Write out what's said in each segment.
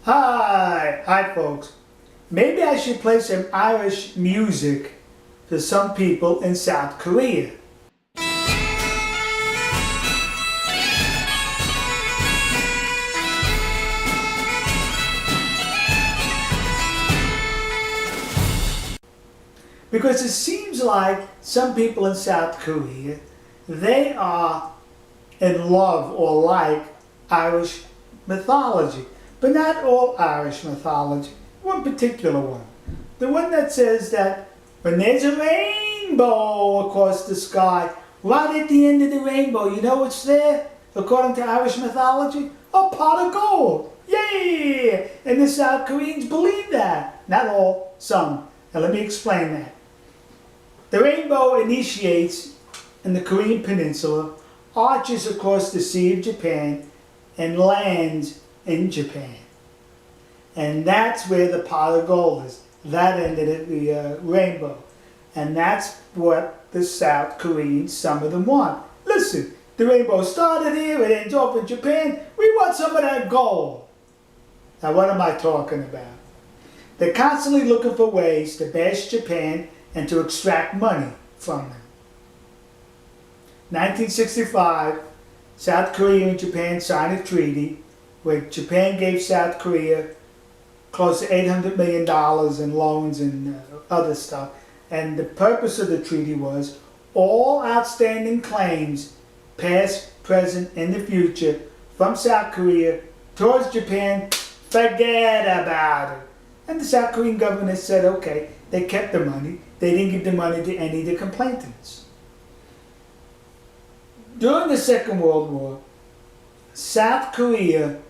Hi folks. Maybe I should play some Irish music for some people in South Korea. Because it seems like some people in South Korea, they are in love or like Irish mythology. But not all Irish mythology. One particular one. The one that says that when there's a rainbow across the sky, right at the end of the rainbow, you know what's there? According to Irish mythology? A pot of gold. Yay! And the South Koreans believe that. Not all, some. Now let me explain that. The rainbow initiates in the Korean peninsula, arches across the Sea of Japan, and lands in Japan. And that's where the pot of gold is. That ended at the rainbow. And that's what the South Koreans, some of them want. Listen, the rainbow started here, it ends off in Japan. We want some of that gold. Now what am I talking about? They're constantly looking for ways to bash Japan and to extract money from them. 1965, South Korea and Japan signed a treaty where Japan gave South Korea close to $800 million in loans and other stuff. And the purpose of the treaty was all outstanding claims, past, present, and the future, from South Korea towards Japan, forget about it. And the South Korean government said, okay, they kept the money. They didn't give the money to any of the complainants. During the Second World War, South Korea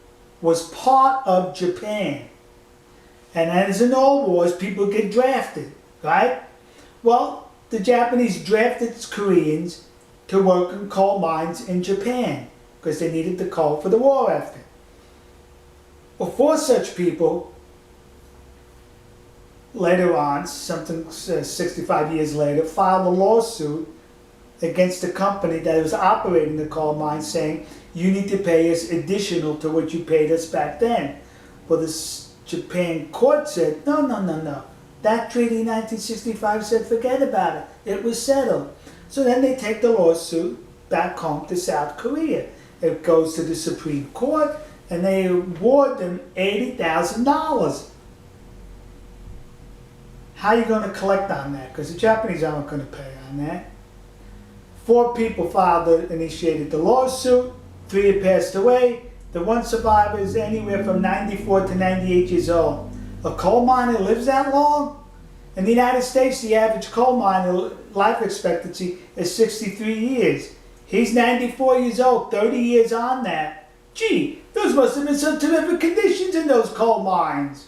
was part of Japan. And as in all wars, people get drafted, right? Well, the Japanese drafted Koreans to work in coal mines in Japan because they needed the coal for the war effort. Well, four such people, later on, 65 years later, filed a lawsuit against the company that was operating the coal mine, saying, you need to pay us additional to what you paid us back then. Well, the Japan court said, no. That treaty in 1965 said, forget about it. It was settled. So then they take the lawsuit back home to South Korea. It goes to the Supreme Court, and they award them $80,000. How are you going to collect on that? Because the Japanese aren't going to pay on that. Four people initiated the lawsuit. 3 have passed away. The one survivor is anywhere from 94 to 98 years old. A coal miner lives that long? In the United States, the average coal miner life expectancy is 63 years. He's 94 years old, 30 years on that. Gee, those must have been some terrific conditions in those coal mines.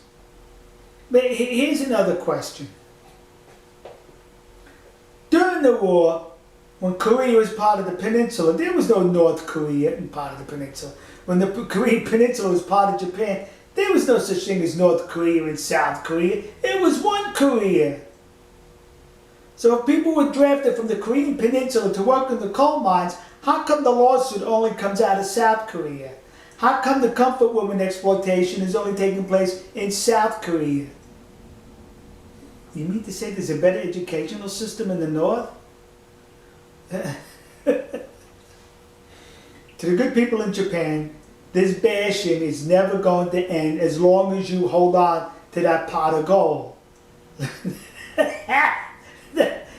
But here's another question. During the war, when Korea was part of the peninsula, there was no North Korea in part of the peninsula. When the Korean peninsula was part of Japan, there was no such thing as North Korea and South Korea. It was one Korea. So if people were drafted from the Korean peninsula to work in the coal mines, how come the lawsuit only comes out of South Korea? How come the comfort woman exploitation is only taking place in South Korea? You mean to say there's a better educational system in the North? To the good people in Japan, this bashing is never going to end as long as you hold on to that pot of gold.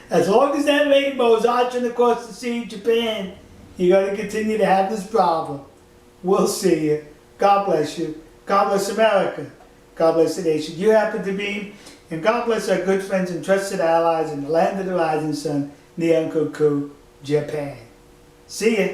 As long as that rainbow is arching across the sea of Japan, you're going to continue to have this problem. We'll see you. God bless you. God bless America. God bless the nation you happen to be. And God bless our good friends and trusted allies in the land of the rising sun, Nihonkoku, Japan. See ya.